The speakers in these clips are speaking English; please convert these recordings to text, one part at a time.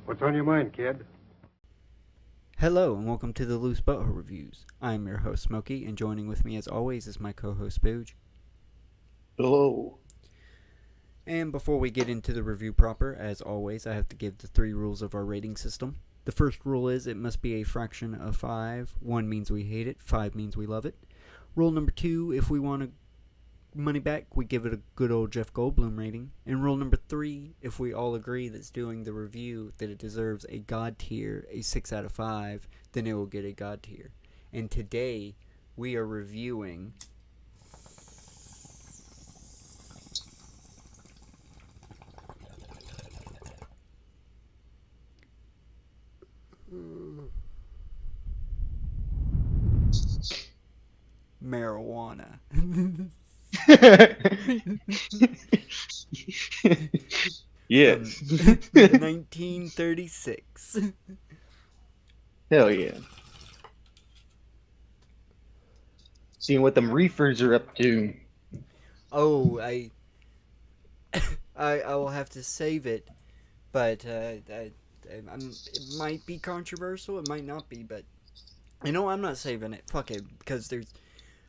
What's on your mind, kid? Hello and welcome to the Loose Butthole Reviews. I'm your host Smokey, and joining with me as always is my co-host Booge. Hello. And before we get into the review proper, as always, I have to give the 3 rules of our rating system. The first rule is it must be a fraction of 5. 1 means we hate it, 5 means we love it. Rule number 2, if we want money back, we give it a good old Jeff Goldblum rating. And rule number 3, if we all agree that's doing the review that it deserves a God tier, a 6 out of 5, then it will get a God tier. And today, we are reviewing Marijuana. Yes. From 1936. Hell yeah. Seeing what them reefers are up to. Oh, I will have to save it, but it might be controversial. It might not be, but I'm not saving it. Fuck it, because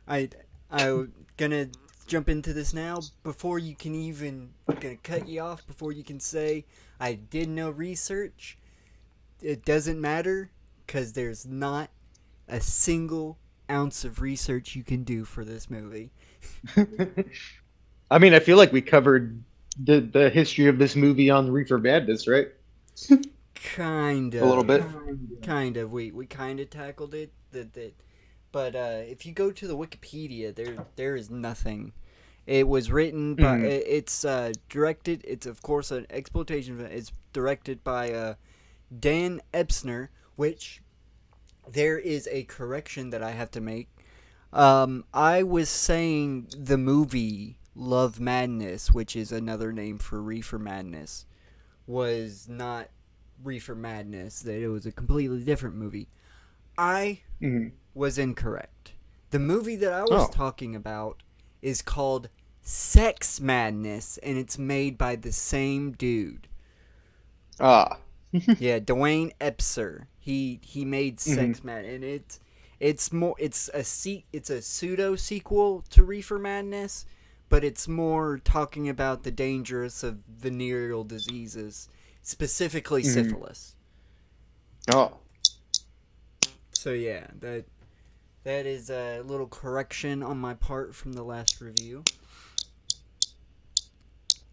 I'm gonna jump into this now before you can even gonna cut you off before you can say I did no research. It doesn't matter because there's not a single ounce of research you can do for this movie. I mean, I feel like we covered the history of this movie on Reefer Madness, right? Kind of. A little bit. Kind of. We kind of tackled it. But if you go to the Wikipedia, there is nothing. It was written by. It's directed. It's of course an exploitation film. It's directed by Dan Ebsner, which there is a correction that I have to make. I was saying the movie Love Madness, which is another name for Reefer Madness, was not Reefer Madness. That it was a completely different movie. I was incorrect. The movie that I was talking about is called Sex Madness, and it's made by the same dude. Ah. Yeah, Dwayne Epser. He made Sex Madness, and it's a pseudo sequel to Reefer Madness, but it's more talking about the dangers of venereal diseases, specifically syphilis. Oh. So yeah, that is a little correction on my part from the last review.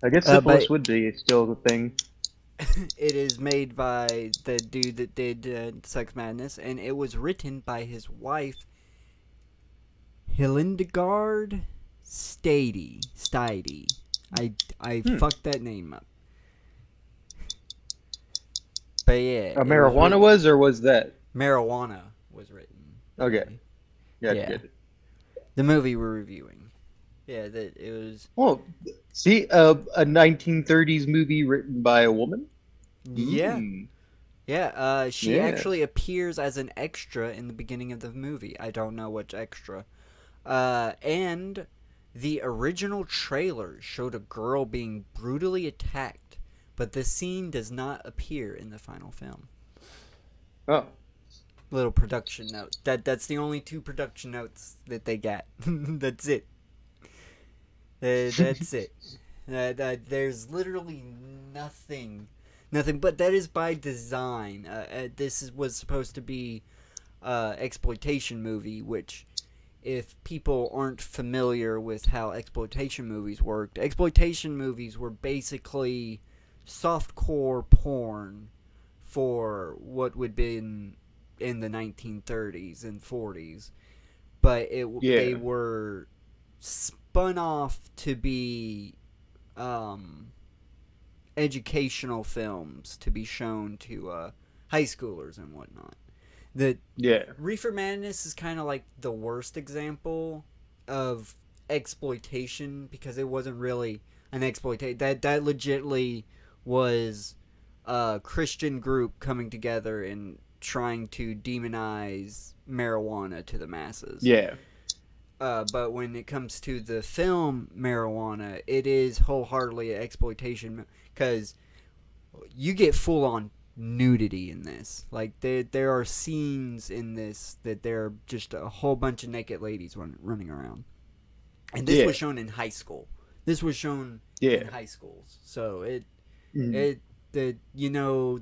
I guess syphilis would be still the thing. It is made by the dude that did Sex Madness, and it was written by his wife, Hildegard Stady. I fucked that name up. But yeah. Marijuana was, or was that? Marijuana was written. Okay. Yeah. Yeah. Get it. The movie we're reviewing. Yeah, that it was. Well, see, a 1930s movie written by a woman? Yeah. Yeah, she actually appears as an extra in the beginning of the movie. I don't know which extra. And the original trailer showed a girl being brutally attacked, but the scene does not appear in the final film. Oh. Little production note. That's the only 2 production notes that they got. That's it. That's it. There's literally nothing, but that is by design. This was supposed to be exploitation movie, which, if people aren't familiar with how exploitation movies worked, exploitation movies were basically softcore porn for what would be in the 1930s and 40s, but they were spun off to be educational films to be shown to high schoolers and whatnot. Reefer Madness is kind of like the worst example of exploitation, because it wasn't really an exploitation. That legitly was a Christian group coming together and trying to demonize marijuana to the masses. Yeah. But when it comes to the film Marijuana, it is wholeheartedly an exploitation, because you get full-on nudity in this. Like there are scenes in this that there are just a whole bunch of naked ladies running around, and this Yeah, was shown in high school. This was shown in yeah. high schools, so it Mhm. it that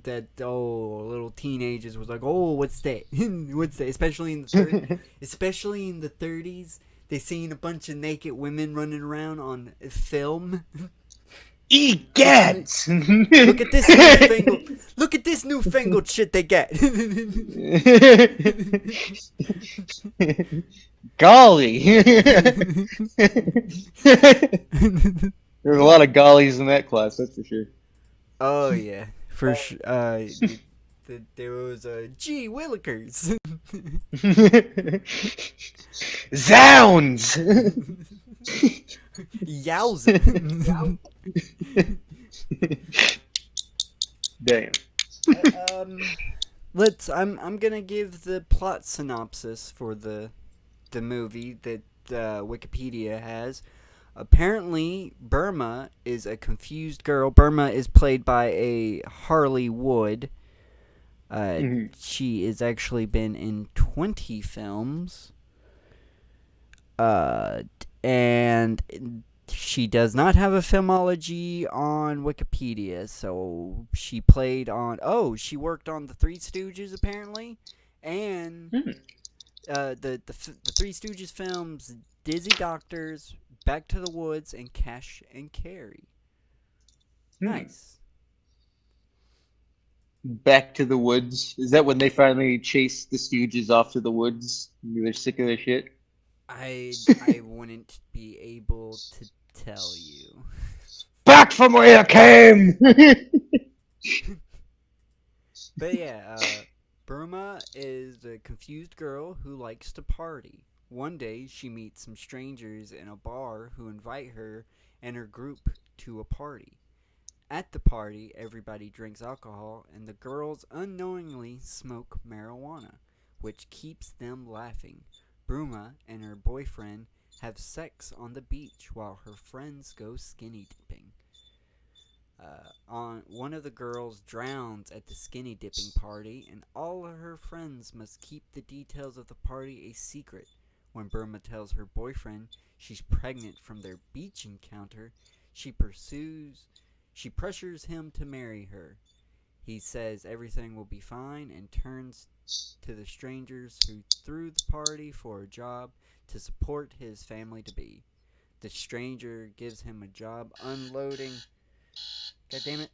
that little teenagers was like, oh, what's that? What's that? Especially in the 30s, they seen a bunch of naked women running around on film. It's Egads! look at this newfangled look at this newfangled shit they get. Golly! There's a lot of gollies in that class, that's for sure. Oh yeah, for sure. There was a gee willikers. Zounds! Yowza. Damn. um, let's. I'm gonna give the plot synopsis for the movie that Wikipedia has. Apparently, Burma is a confused girl. Burma is played by a Harley Wood. Mhm. She has actually been in 20 films. And she does not have a filmology on Wikipedia, so she played on. Oh, she worked on the Three Stooges apparently, and Mhm. the Three Stooges films, Dizzy Doctors, Back to the Woods, and Cash and Carry. Hmm. Nice. Back to the woods. Is that when they finally chase the Stooges off to the woods? They're sick of their shit. I wouldn't be able to tell you. Back from where you came! But yeah, Burma is a confused girl who likes to party. One day, she meets some strangers in a bar who invite her and her group to a party. At the party, everybody drinks alcohol, and the girls unknowingly smoke marijuana, which keeps them laughing. Bruma and her boyfriend have sex on the beach while her friends go skinny dipping. On one of the girls drowns at the skinny dipping party, and all of her friends must keep the details of the party a secret. When Burma tells her boyfriend she's pregnant from their beach encounter, she pursues she pressures him to marry her. He says everything will be fine and turns to the strangers who threw the party for a job to support his family to be. The stranger gives him a job unloading. God damn it.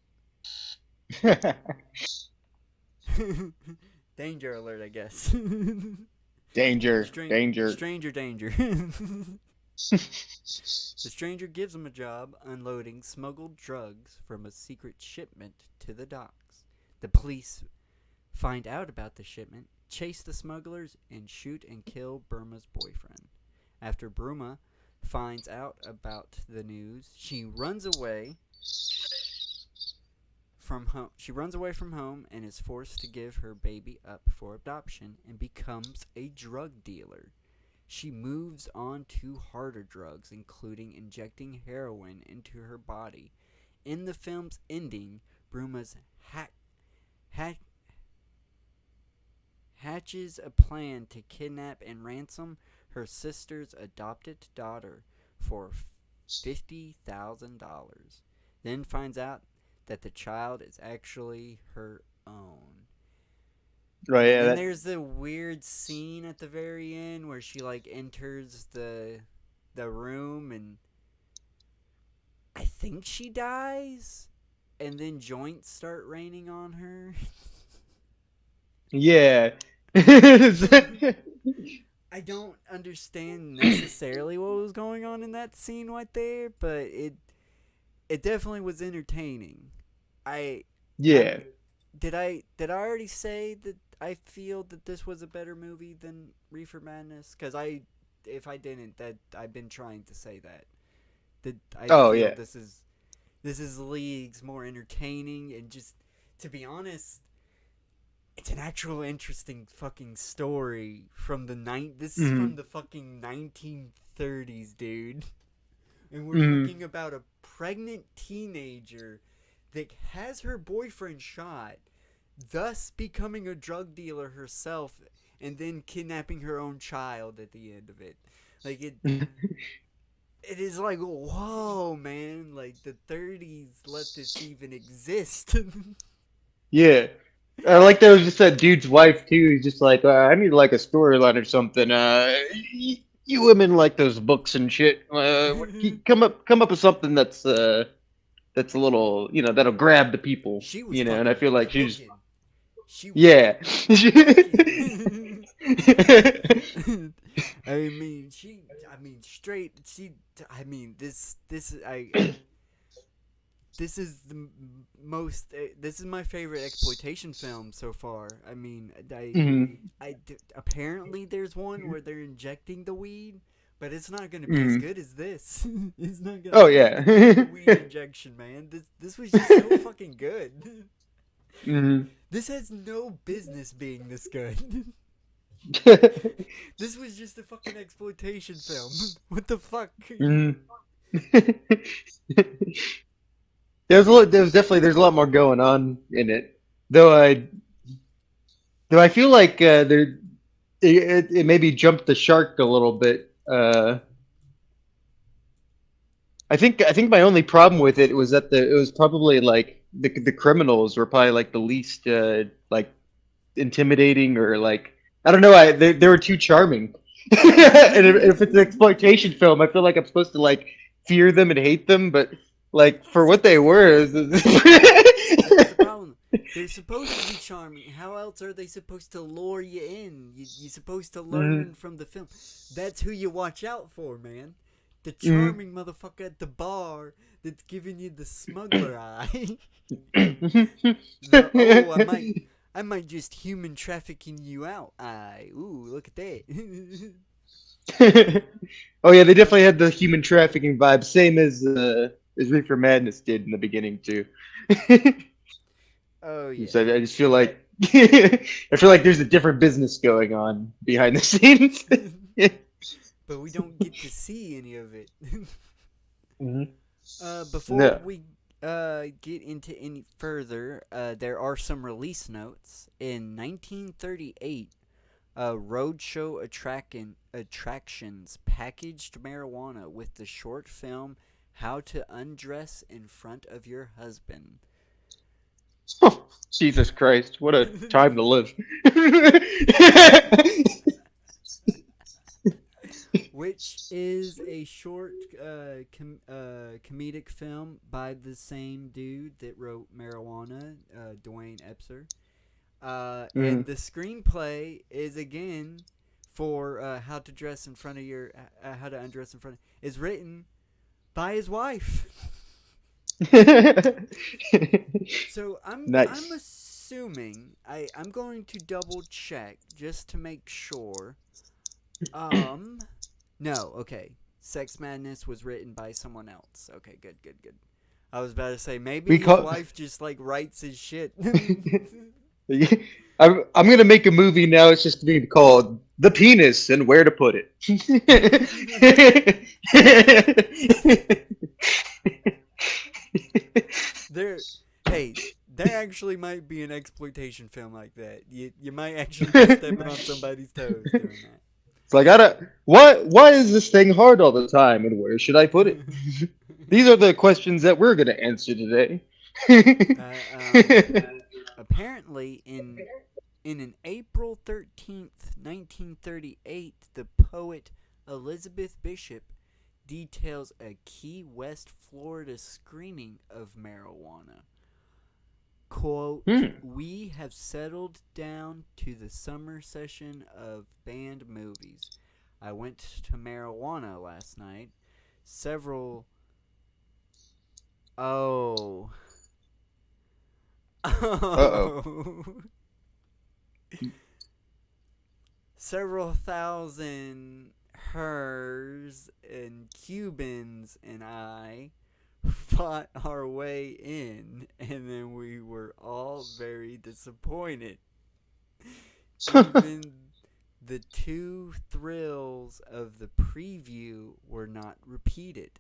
Danger alert, I guess. Danger, danger. Stranger danger. The stranger gives him a job unloading smuggled drugs from a secret shipment to the docks. The police find out about the shipment, chase the smugglers, and shoot and kill Burma's boyfriend. After Burma finds out about the news, she runs away from home. She runs away from home and is forced to give her baby up for adoption and becomes a drug dealer. She moves on to harder drugs, including injecting heroin into her body. In the film's ending, Bruma's ha- hatches a plan to kidnap and ransom her sister's adopted daughter for $50,000. Then finds out that the child is actually her own. Right, And yeah, then that. there's the weird scene at the very end where she like enters the room and I think she dies and then joints start raining on her. Yeah. I don't understand necessarily what was going on in that scene right there, but it definitely was entertaining. I Yeah. I'm did I already say that I feel that this was a better movie than Reefer Madness? Because if I didn't, that I've been trying to say that I Oh, feel yeah. this is leagues more entertaining and just to be honest, it's an actual interesting fucking story from the This is Hmm. from the fucking 1930s, dude. And we're Hmm. talking about a pregnant teenager that has her boyfriend shot thus becoming a drug dealer herself, and then kidnapping her own child at the end of it. Like it is like, whoa, man! Like the 30s let this even exist. Yeah. I like that it was just that dude's wife too. He's just like, I need like a storyline or something. You women like those books and shit. Come up with something that's a little, that'll grab the people, She was And I fucking feel like she's, cooking. She was yeah. cooking. I mean, straight. I mean, this is the most. This is my favorite exploitation film so far. I mean, Mhm. apparently there's one where they're injecting the weed, but it's not gonna be as Mhm. good as this. It's not. Oh I'm not yeah. gonna get the weed injection, man. This was just so fucking good. Mhm. This has no business being this good. This was just a fucking exploitation film. What the fuck? Mhm. There's a lot more going on in it. Though I though I feel like it maybe jumped the shark a little bit. I think my only problem with it was that it was probably like the criminals were probably like the least like intimidating, or like I don't know, they were too charming. And if it's an exploitation film, I feel like I'm supposed to like fear them and hate them, but like for See, what they that's the were, problem. That's the problem. They're supposed to be charming. How else are they supposed to lure you in? You're supposed to learn Mhm, from the film. That's who you watch out for, man. The mhm. charming motherfucker at the bar that's giving you the smuggler eye. The I might just human trafficking you out eye. Ooh, look at that. Oh yeah, they definitely had the human trafficking vibe, same as Reefer Madness did in the beginning too. Oh yeah. So I just feel like I feel like there's a different business going on behind the scenes. But we don't get to see any of it. Mhm. Before No. we get into any further, there are some release notes. In 1938, roadshow attractions packaged marijuana with the short film "How to Undress in Front of Your Husband." Jesus Christ, what a time to live. Which is a short comedic film by the same dude that wrote Marijuana, Dwayne Epser. And Mm. the screenplay is again for how to undress in front of, is written by his wife. So I'm Nice. assuming I'm going to double check just to make sure. No, okay. Sex Madness was written by someone else. Okay, good, good, good. I was about to say maybe We his call. wife just like writes his shit. I'm gonna make a movie now. It's just gonna be called "The Penis and Where to Put It." there, hey, there actually might be an exploitation film like that. You might actually be stepping on somebody's toes doing It's like I don't. Why is this thing hard all the time, and where should I put it? that. These are the questions that we're gonna answer today. uh, um, Apparently, in an April 13th, 1938, the poet Elizabeth Bishop details a Key West, Florida screening of marijuana. Quote, Hmm. "We have settled down to the summer session of banned movies. I went to Marijuana last night. Several. Oh. Uh-oh. Oh. Several thousand hers and Cubans and I fought our way in, and then we were all very disappointed. Even the two thrills of the preview were not repeated.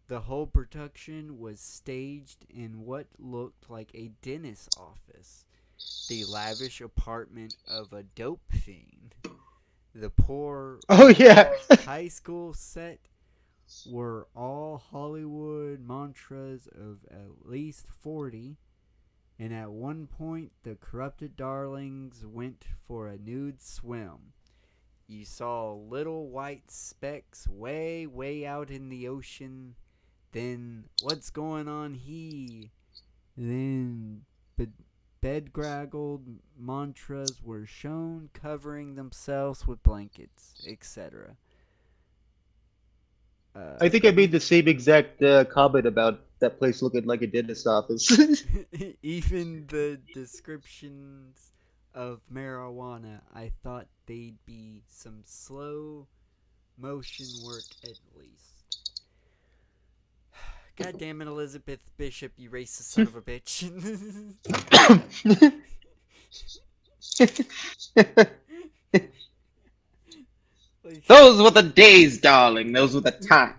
The whole production was staged in what looked like a dentist's office. the lavish apartment of a dope fiend. The poor Oh yeah. high school set were all Hollywood mantras of at least 40, and at one point the corrupted darlings went for a nude swim. You saw little white specks way, way out in the ocean. Then, what's going on here? Then, bedraggled mantras were shown covering themselves with blankets, etc. I think I made the same exact comment about that place looking like a dentist office. Even the descriptions of marijuana, I thought they'd be some slow motion work at least. God damn it, Elizabeth Bishop, you racist son of a bitch. Like, Those were the days, darling. Those were the times.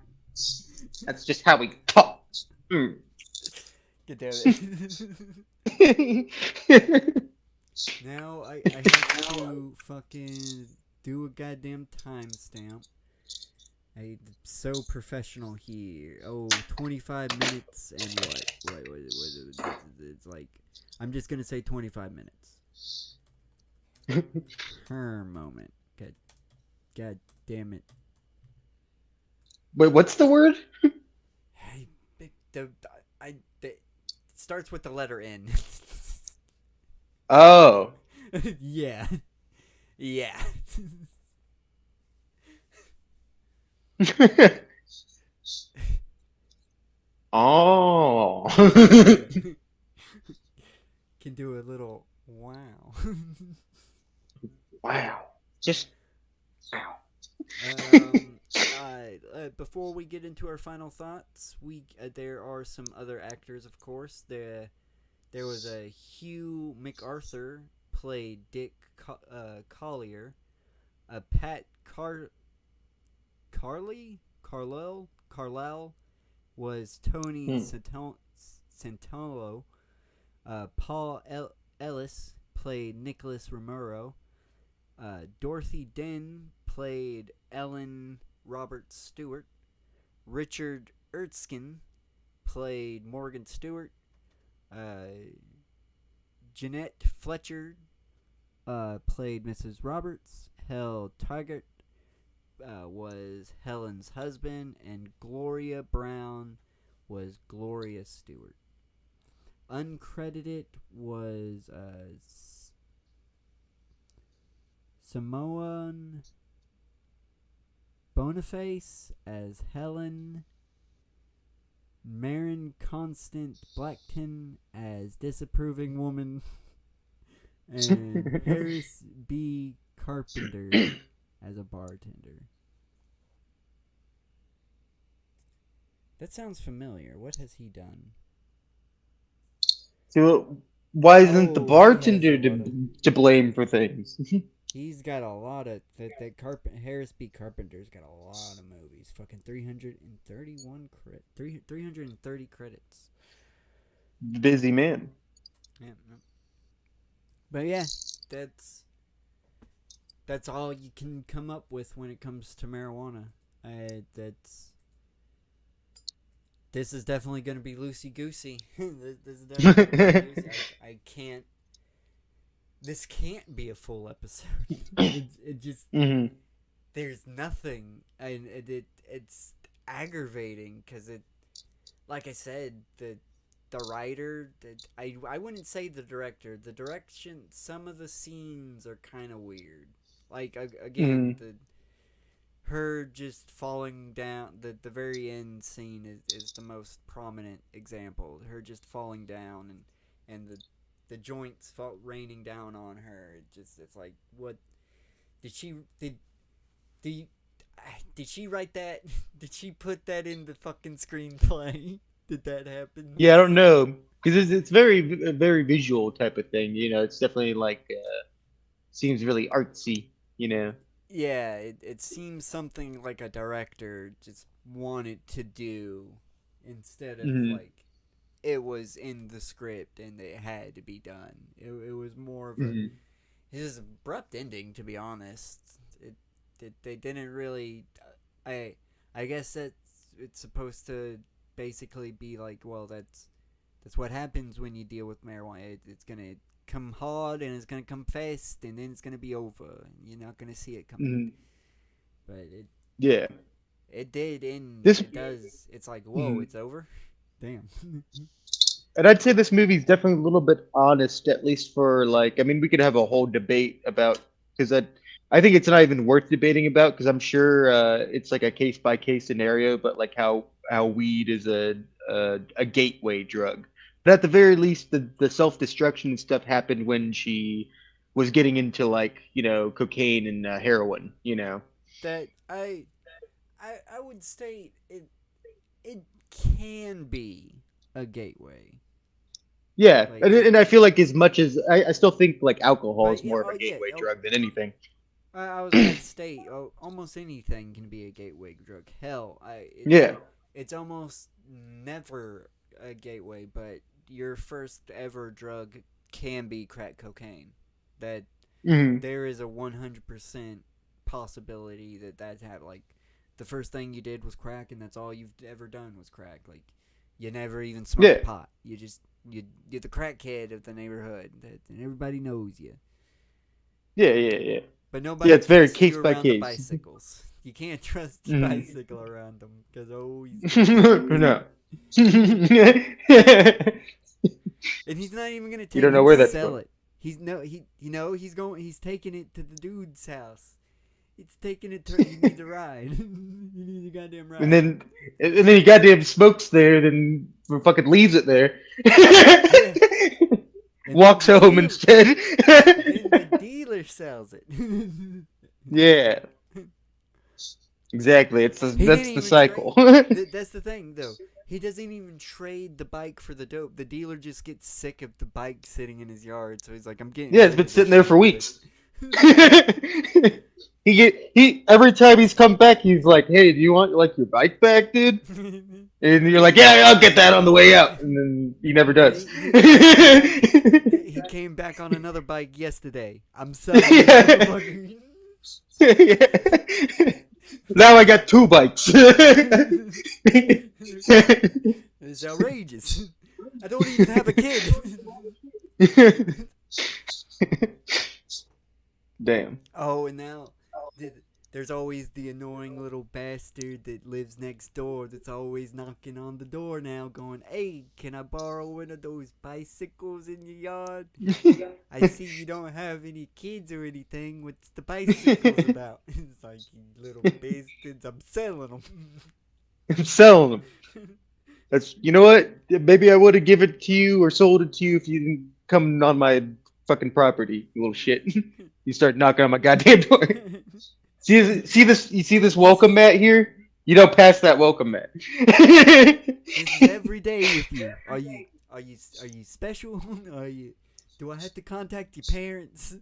That's just how we talk. Mm. God damn it. Now I have to fucking do a goddamn timestamp. I'm so professional here. Oh, 25 minutes and what? It's like, I'm just gonna say 25 minutes. Per moment. God damn it. Wait, what's the word? Hey, it starts with the letter N. Oh. Yeah. Yeah. Oh. Can do a little wow. Wow. Just wow. um, Before we get into our final thoughts, there are some other actors, of course. There was a Hugh MacArthur played Dick Collier. Pat Carlell was Tony Hmm. Santolo. Paul Ellis played Nicholas Romero. Dorothy Den played Ellen Robert Stewart. Richard Erskine played Morgan Stewart. Jeanette Fletcher played Mrs. Roberts. Hal Taggart was Helen's husband, and Gloria Brown was Gloria Stewart. Uncredited was Samoan Boniface as Helen, Marin Constant Blackton as Disapproving Woman, and Harris B. Carpenter as a bartender. That sounds familiar. What has he done? So why isn't the Oh, he has a bartender lot of. to blame for things? He's got a lot of Harris B. Carpenter's got a lot of movies. Fucking 330 credits. Busy man. Yeah, no. But yeah, that's that's all you can come up with when it comes to marijuana. That's This is definitely going to be loosey goosey. This is definitely loosey goosey. I can't. This can't be a full episode. It just Hmm. there's nothing, and it's aggravating because like I said, the writer, I wouldn't say the director. The direction, some of the scenes are kind of weird. Like again, Hmm. her just falling down. The very end scene is the most prominent example. Her just falling down and the joints raining down on her. It's like, what did she did did she write that? Did she put that in the fucking screenplay? Did that happen? Yeah, I don't know because it's very a very visual type of thing. You know, it's definitely like seems really artsy. You know. Yeah, it seems something like a director just wanted to do instead of Hmm. like it was in the script and it had to be done. It was more of a Mhm. it's just abrupt ending, to be honest. They didn't really. I I guess it's supposed to basically be like, well, that's what happens when you deal with marijuana. It's gonna come hard and it's gonna come fast and then it's gonna be over. You're not gonna see it coming. Mhm. But Yeah. it did end. This. It does. It's like, whoa, Mhm. it's over. Damn. And I'd say this movie's definitely a little bit honest, at least for like. I mean, we could have a whole debate about because I think it's not even worth debating about because I'm sure it's like a case by case scenario, but like how weed is a gateway drug. But at the very least, the self destruction and stuff happened when she was getting into like cocaine and heroin. that I would state it can be a gateway. Yeah, Like and, it, and I feel like as much as I still think like alcohol but is yeah, more of oh a yeah, gateway oh, drug than anything. I was about to state, oh, almost anything can be a gateway drug. Hell, Yeah. it's almost never a gateway, but your first ever drug can be crack cocaine. That Hmm. there is a 100% possibility that that's happened. Like the first thing you did was crack, and that's all you've ever done was crack. Like you never even Yeah. smoked pot. You're the crackhead of the neighborhood, and everybody knows you. Yeah. Yeah. Yeah. But Yeah. nobody It's very trusts case you by around the case. bicycles. You can't trust your Hmm. bicycle around them because he's gonna take it. No. You And he's not even gonna take don't know it where to that's sell from. it. He's taking it to the dude's house. He's taking it to he needs a ride. He needs a goddamn And ride. then and then he goddamn smokes there, then fucking leaves it there. Yeah. And Walks home instead. then the dealer sells it. Yeah. Exactly. He didn't That's the even trade. cycle. That's the thing, though. He doesn't even trade the bike for the dope. The dealer just gets sick of the bike sitting in his yard, so he's like, "I'm getting Yeah, it's rid been of this sitting there for stupid." weeks. He every time he's come back, he's like, "Hey, do you want like your bike back, dude?" And you're like, "Yeah, I'll get that on the way out," and then he never And does. he came back. He came back on another bike yesterday. I'm selling this Yeah. motherfucker. Yeah. Now I got two bikes. It's outrageous. I don't even have a kid. Damn. Oh, and now there's always the annoying little bastard that lives next door that's always knocking on the door now going, "Hey, can I borrow one of those bicycles in your yard? I see you don't have any kids or anything. What's the bicycles about?" It's like, "You little bastards, I'm selling them." I'm selling them. That's you know what? Maybe I would have given it to you or sold it to you if you didn't come on my fucking property, you little shit. You start knocking on my goddamn door. See this? You see this This welcome mat here? You don't pass that welcome mat. is every day with you. Are you special? Are you? Do I have to contact your parents?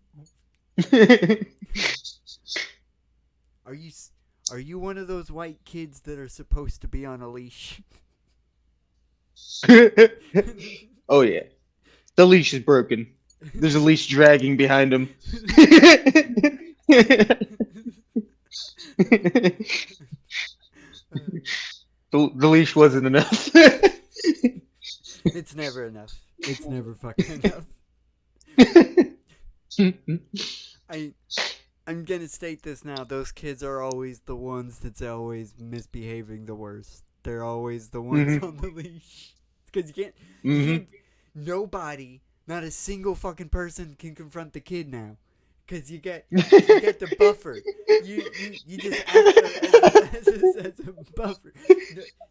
Are you are you one of those white kids that are supposed to be on a leash? Oh yeah, the leash is broken. There's a leash dragging behind him. The leash wasn't enough. It's never enough. It's never fucking enough. I I'm gonna state this now. Those kids are always the ones that's always misbehaving the worst. They're always the ones Mhm. on the leash. Because you Mhm. can't. Nobody, not a single fucking person, can confront the kid now. Because you get the buffer. You just act as a buffer.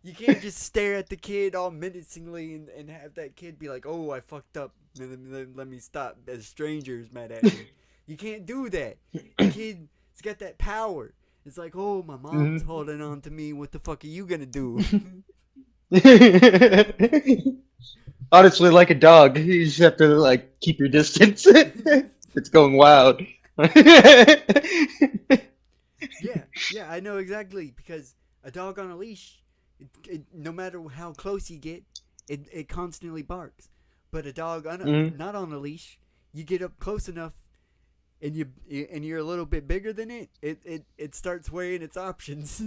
You can't just stare at the kid all menacingly and have that kid be like, "Oh, I fucked up. Let me stop." As strangers mad at me. You can't do that. The kid's got that power. It's like, "Oh, my mom's Mhm. holding on to me. What the fuck are you gonna do?" Honestly, like a dog, you just have to like keep your distance. It's going wild. Yeah, I know exactly because a dog on a leash, no matter how close you get, it constantly barks. But a dog Mm-hmm. not on a leash, you get up close enough, and you're a little bit bigger than it. It starts weighing its options.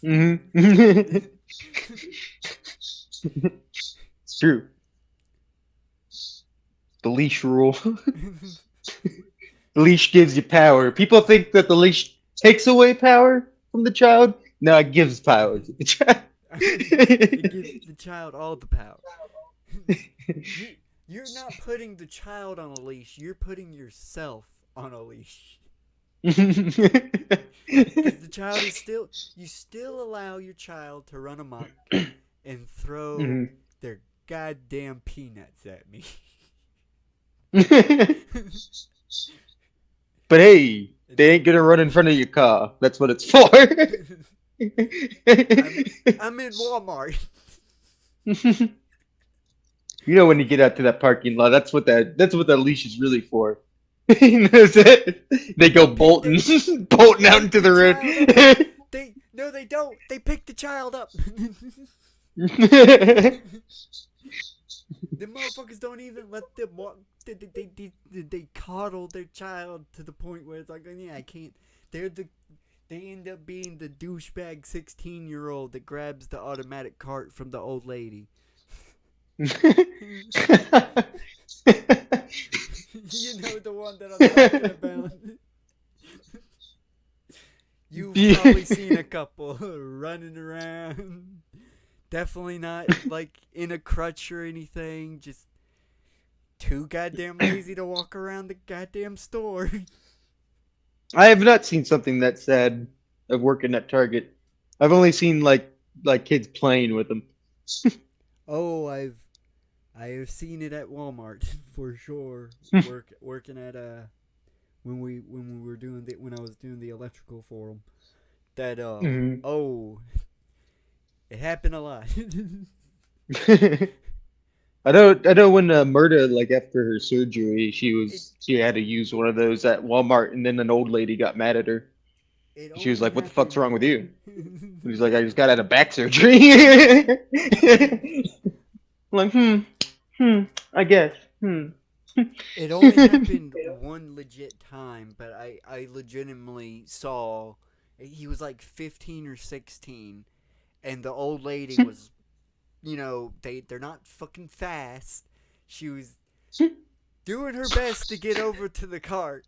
Mm-hmm. It's true. The leash rule. The leash gives you power. People think that the leash takes away power from the child. No, it gives power to the child. It gives the child all the power. you you're not putting the child on a leash. You're putting yourself on a leash. Because the child is still, you still allow your child to run amok and throw Mhm. their goddamn peanuts at me. But hey, they ain't gonna run in front of your car. That's what it's for. I'm in Walmart. You know when you get out to that parking lot, that's what that leash is really for. That's it. They go bolting, bolting out Pick into the the child up. road. They don't. They pick the child up. The motherfuckers don't even let them walk. They coddle their child to the point where it's like, yeah, I can't. They end up being the douchebag 16-year-old that grabs the automatic cart from the old lady. You know the one that I'm talking about. You've probably seen a couple running around. Definitely not like in a crutch or anything. Just too goddamn lazy to walk around the goddamn store. I have not seen something that sad of working at Target. I've only seen like kids playing with them. Oh, I have seen it at Walmart for sure. Working at when we were doing when I was doing the electrical for them. That Mhm. oh, it happened a lot. I know when Murda, like after her surgery, it she had to use one of those at Walmart, and then an old lady got mad at her. it She was only like, "What the fuck's wrong happened. with you?" He was like, "I just got out of back surgery." Like, I guess, It only happened one legit time, but I legitimately saw he was like 15 or 16, and the old lady was, they're not fucking fast. She was doing her best to get over to the cart,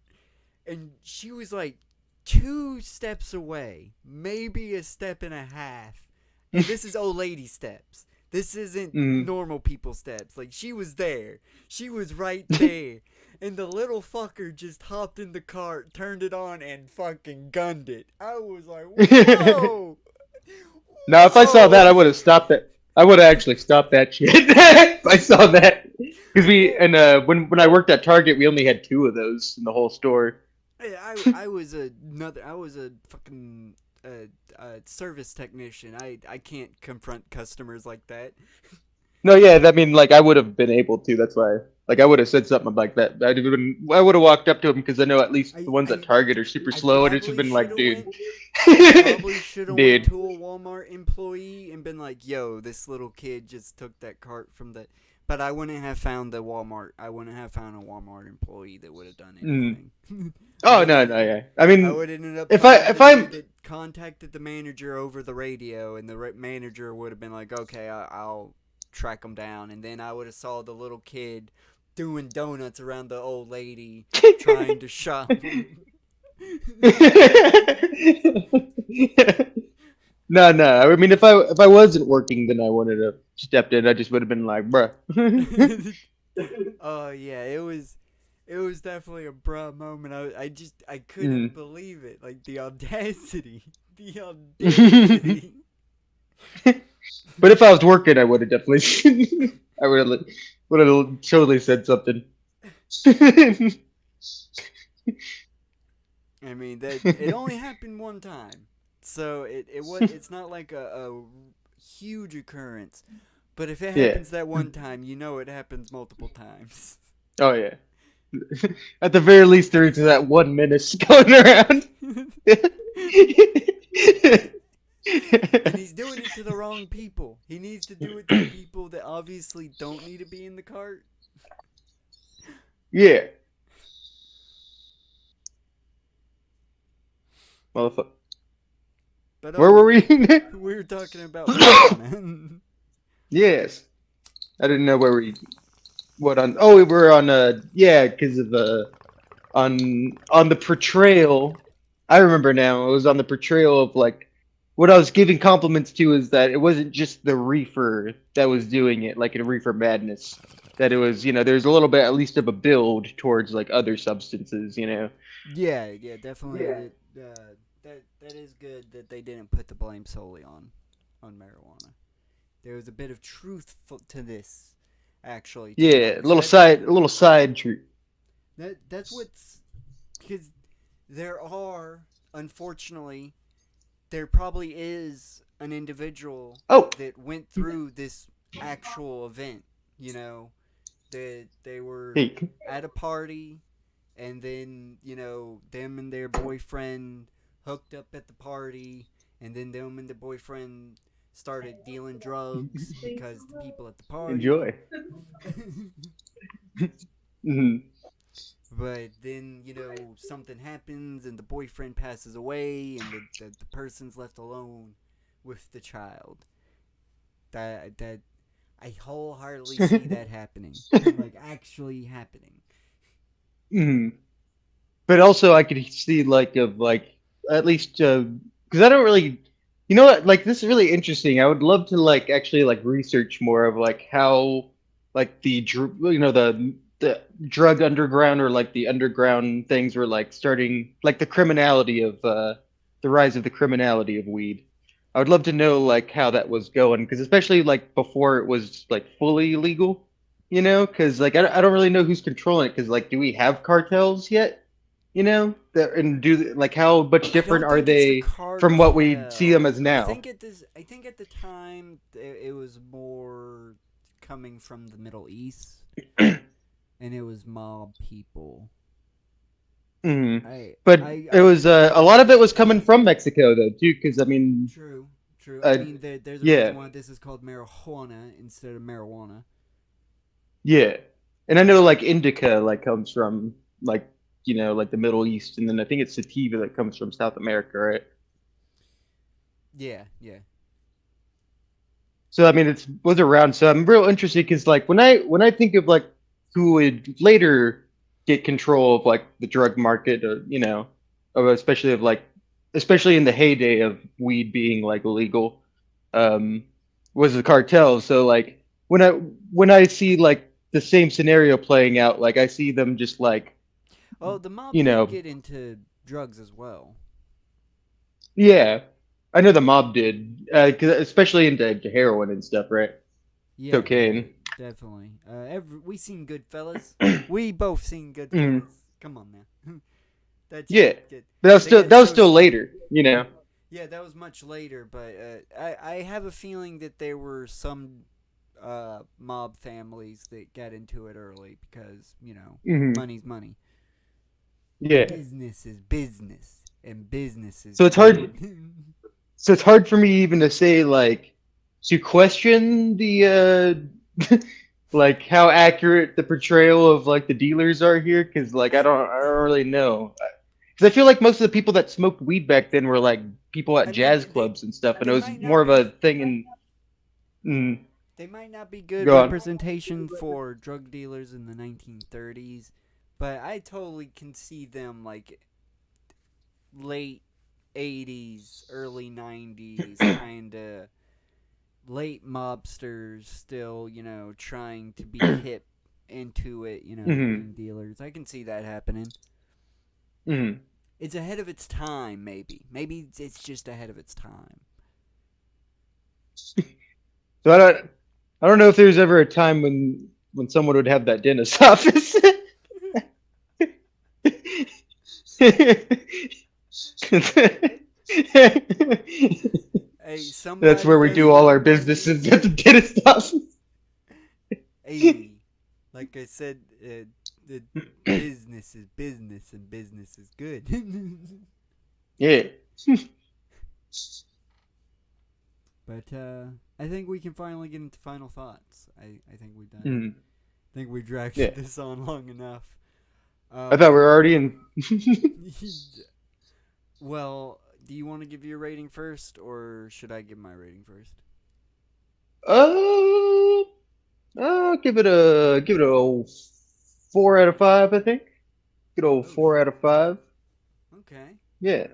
and she was like 2 steps away, maybe a step and a half. And this is old lady steps. This isn't mm. normal people steps. Like, she was there. She was right there. And the little fucker just hopped in the cart, turned it on, and fucking gunned it. I was like, whoa! Now, if I saw that, I Whoa! would have stopped it. I would have actually stopped that shit. If I saw that, because when I worked at Target, we only had two of those in the whole store. I was a fucking service technician. I can't confront customers like that. No, yeah, I mean, like I would have been able to. That's why, like, I would have said something like that. I would have walked up to him because I know at least I the ones at I Target are super I slow, and it's just probably been should like, have dude, went. I probably should have went dude. to a Walmart employee and been like, "Yo, this little kid just took that cart from the." But I wouldn't have found the Walmart. I wouldn't have found a Walmart employee that would have done Mm. anything. I Oh would no, have. no, yeah. I I mean, would have ended up if finding the I'm dude that contacted the manager over the radio, and the manager would have been like, "Okay, I'll track him down." And then I would have saw the little kid doing donuts around the old lady trying to shop. No, no. I mean, if I wasn't working, then I wouldn't have stepped in. I just would have been like, bruh. Oh yeah, it was definitely a bruh moment. I couldn't Mm. believe it. Like the audacity, the audacity. But if I was working, I would have definitely. I would have totally said something. I mean that it only happened one time, so it's not like a huge occurrence. But if it Yeah. happens that one time, you know it happens multiple times. Oh yeah. At the very least, there is that one menace going around. And he's doing it to the wrong people. He needs to do it to the people that obviously don't need to be in the cart. Yeah, motherfucker. But Where were we? we were talking about marijuana. Yes, I didn't know where we. What on? Oh, we were on. Yeah, because of on the portrayal. I remember now. It was on the portrayal of like what I was giving compliments to is that it wasn't just the reefer that was doing it, like in Reefer Madness. That it was, there's a little bit at least of a build towards like other substances. Yeah, definitely. That is good that they didn't put the blame solely on marijuana. There was a bit of truth to this, actually. To be Yeah, honest, a little side treat. that's what's because there are, unfortunately, there probably is an individual Oh, that went through this actual event. You know, that they were hey, at a party, and then them and their boyfriend hooked up at the party, and then them and the boyfriend started dealing drugs because the people at the party. enjoy. Hmm. But then something happens and the boyfriend passes away, and the person's left alone with the child. That I wholeheartedly see that happening, like actually happening. Hmm. But also, I could see like of like at least because I don't really, you know what, like this is really interesting. I would love to like actually like research more of like how like the drug underground or like the underground things were like starting like the rise of the criminality of weed. I would love to know like how that was going because especially like before it was like fully legal, because like I don't really know who's controlling it because like do we have cartels yet? That and do like how much I different don't are think it's the they from what we see them as cartels. I now? think I think at the time it was more coming from the Middle East, and it was mob people. Hmm. I But it I was could a lot of it was coming from Mexico though too, because I mean, true true. I uh, mean there's a yeah, reason why this is called marijuana instead of marijuana. yeah, and I know like indica like comes from like like the Middle East, and then I think it's sativa that comes from South America, right? Yeah. So I mean, it was around. So I'm real interested because like when I think of like who would later get control of like the drug market, or especially especially in the heyday of weed being like illegal, um, was the cartels. So like when I see like the same scenario playing out, like I see them just like Oh, the mob you did know get into drugs as well. yeah, I know the mob did, 'cause especially into heroin and stuff, right? Yeah, Cocaine. definitely. We seen Goodfellas. We both seen Mhm. Goodfellas. Come on now. That Yeah, shit get but they get that was so still stupid. later. Yeah, that was much later, but I have a feeling that there were some mob families that got into it early because Hmm. money's money. Yeah. Business is business, and business is So it's good. hard. So it's hard for me even to say like to question the like how accurate the portrayal of like the dealers are here because like I I don't really know because I feel like most of the people that smoked weed back then were like people at I mean jazz clubs and stuff, and it they was might more not of be a thing in. Mm, they might not be good go on. representation for drug dealers in the 1930s, but I totally can see them like late 80s, early 90s, kind of late mobsters still, trying to be hip into it, Hmm. being dealers. I can see that happening. Hmm. It's ahead of its time, maybe. Maybe it's just ahead of its time. So I don't know if there's ever a time when someone would have that dentist office. Hey, That's somebody where we does do all our need. businesses at the dentist office. Hey, like I said, the business is business, and business is good. Yeah. But I think we can finally get into final thoughts. I think we've done. Mm, I think we dragged yeah. this on long enough. I thought we were already in. Well, do you want to give your rating first, or should I give my rating first? uh, give it a 4 out of 5. I think. Good old Oh, 4 out of 5. okay. Yeah,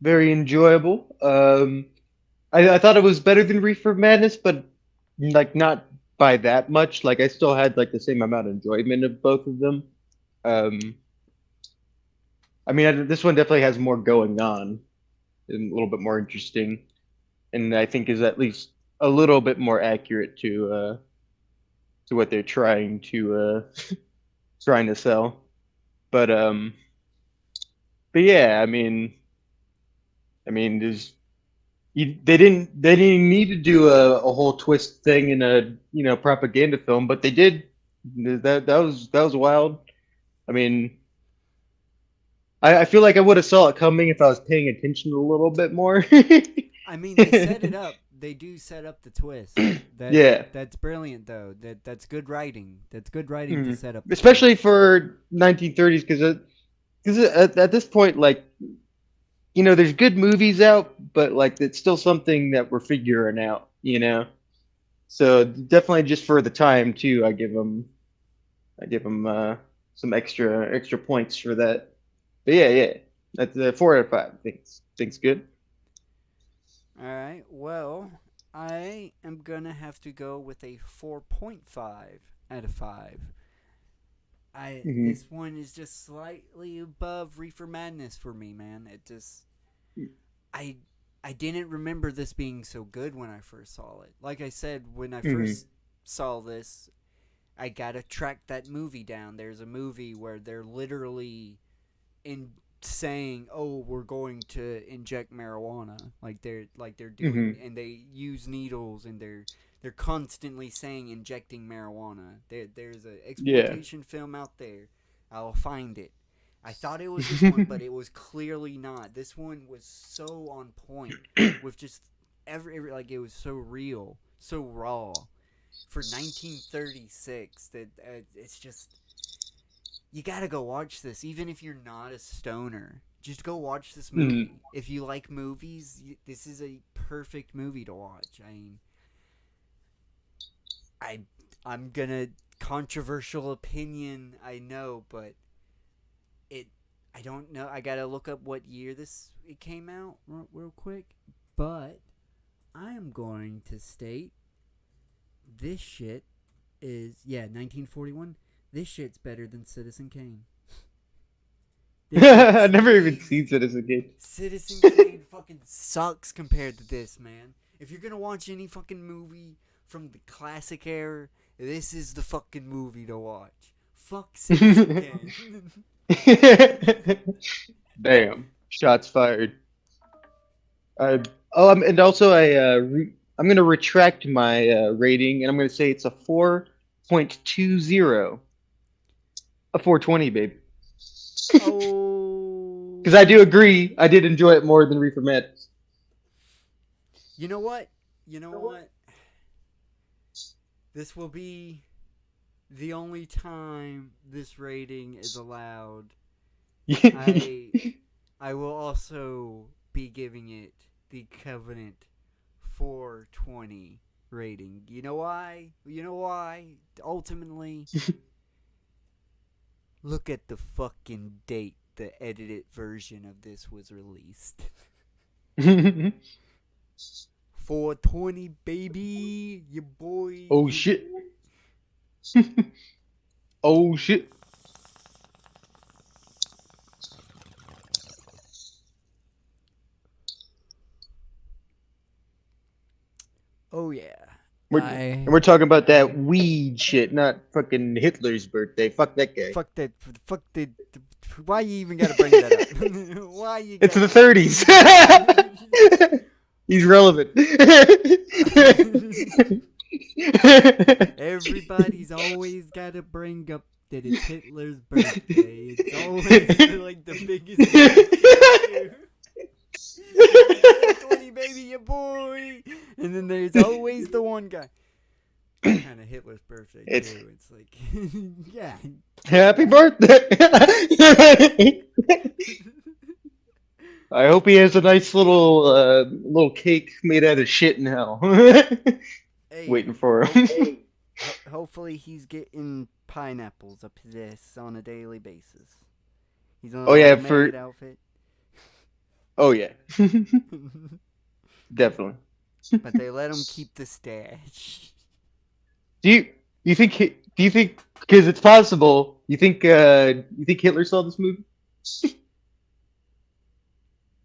very enjoyable. I thought it was better than Reefer Madness, but like not by that much. Like I still had like the same amount of enjoyment of both of them. Um, I mean, this one definitely has more going on and a little bit more interesting, and I think is at least a little bit more accurate to what they're trying to sell. But yeah, there's they didn't need to do a whole twist thing in a propaganda film, but they did. That was wild. I mean, I feel like I would have saw it coming if I was paying attention a little bit more. I mean, they set it up. They do set up the twist. Yeah. That's brilliant, though. That's good writing. That's good writing to Mm. set up the Especially twist. for 1930s, because at this point, like there's good movies out, but like it's still something that we're figuring out. So definitely just for the time too, I give them some extra points for that. But yeah, that's 4 out of 5. Thinks good. All right. Well, I am gonna have to go with a 4.5 out of 5. I Hmm. This one is just slightly above Reefer Madness for me, man. It just I I didn't remember this being so good when I first saw it. Like I said, when I Hmm. first saw this, I gotta track that movie down. There's a movie where they're literally in saying, "Oh, we're going to inject marijuana," like they're doing, Hmm. and they use needles, and they're constantly saying injecting marijuana. There's an Yeah. exploitation film out there. I'll find it. I thought it was this one, but it was clearly not. This one was so on point with just every like it was so real, so raw for 1936 that it's just you gotta go watch this, even if you're not a stoner. Just go watch this Hmm. movie. If you like movies, this is a perfect movie to watch. I mean, I I'm gonna controversial opinion, I know, but it I don't know. I gotta look up what year this it came out real quick, but I am going to state this shit is 1941. This shit's better than Citizen Kane. This shit I never even stinks. seen Citizen Kane. Citizen Kane fucking sucks compared to this, man. If you're gonna watch any fucking movie from the classic era, this is the fucking movie to watch. Fuck Citizen Kane. Damn. Shots fired. Uh, and also I'm gonna retract my rating, and I'm gonna say it's a 4.20, a 420, baby. Because I do Oh, agree, I did enjoy it more than Reefer Madness. you know what? You know what? This will be the only time this rating is allowed. I I will also be giving it the Covenant 420 rating. You know why? You know why? Ultimately, look at the fucking date the edited version of this was released. 420, baby. Your boy. Oh shit! Oh shit! Oh, yeah. And I. we're talking about that weed shit, not fucking Hitler's birthday. Fuck that guy. Fuck that. Fuck the. Why you even gotta bring that up? Why you It's gotta. the 30s. He's relevant. Everybody's always gotta bring up that it's Hitler's birthday. It's always like the biggest thing to do. Happy 420, baby, your boy. And then there's always the one guy. Kind of Hitler's birthday too. It's like, yeah. Happy birthday! I hope he has a nice little cake made out of shit now, Hey, waiting for him. hopefully he's getting pineapples up his ass on a daily basis. He's in a Oh yeah, little maid outfit. Oh yeah, definitely. But they let him keep the stash. Do you think because it's possible? You think Hitler saw this movie?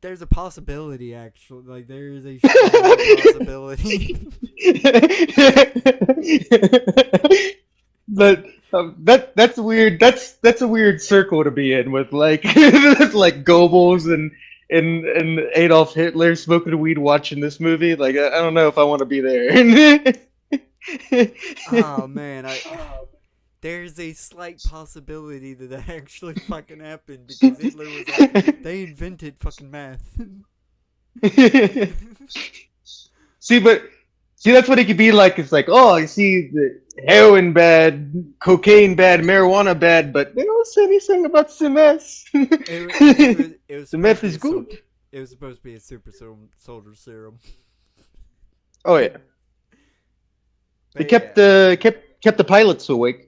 There's a possibility, actually. Like, there is a possibility. But that's weird. That's a weird circle to be in with like like Goebbels and Adolf Hitler smoking weed watching this movie. Like I don't know if I want to be there. Oh man, there's a slight possibility that actually fucking happened because Hitler was like, they invented fucking math. See, that's what it could be like. It's like, oh, I see the heroin bad, cocaine bad, marijuana bad, but they don't say anything about the meth. It was The meth is good. It was supposed to be a super soldier serum. Oh yeah, they But kept the pilots awake.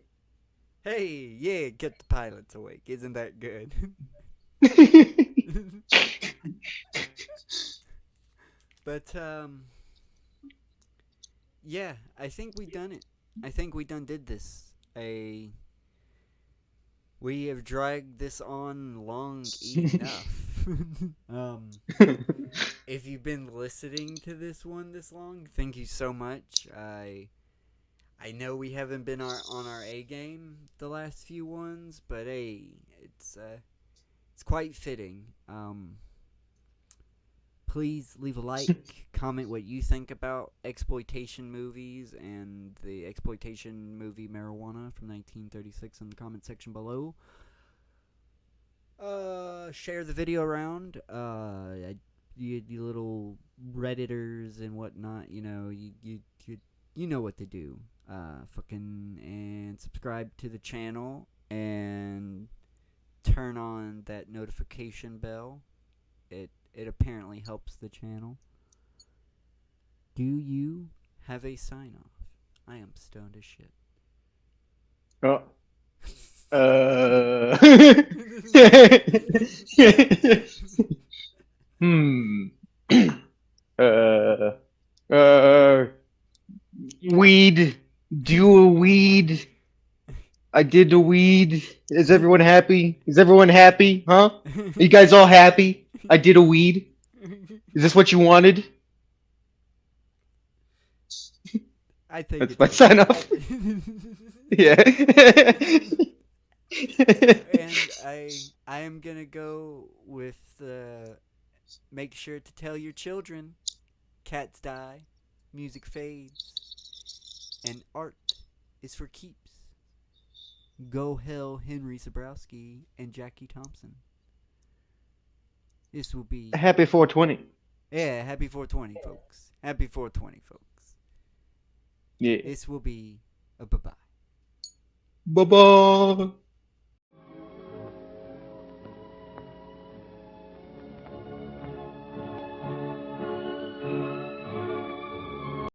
Hey, yeah, get the pilots awake. Isn't that good? But yeah, I think we done it. I think we done did this. We have dragged this on long enough. If you've been listening to this one this long, thank you so much. I know we haven't been on our A game the last few ones, but hey, it's quite fitting. Please leave a like, comment what you think about exploitation movies and the exploitation movie Marijuana from 1936 in the comment section below. Share the video around. You little Redditors and whatnot, you know, you know what to do. And subscribe to the channel and turn on that notification bell. It apparently helps the channel. Do you have a sign off? I am stoned as shit. Oh. Weed. Do a weed. I did the weed. Is everyone happy? Is everyone happy? Huh? Are you guys all happy? I did a weed. Is this what you wanted? I think that's my sign off. Yeah. And I am gonna go with make sure to tell your children cats die, music fades, and art is for keeps. Go hell, Henry Zabrowski and Jackie Thompson. This will be happy 420. Yeah, happy 420, folks. Happy 420, folks. Yeah. This will be a bye-bye. Bye-bye.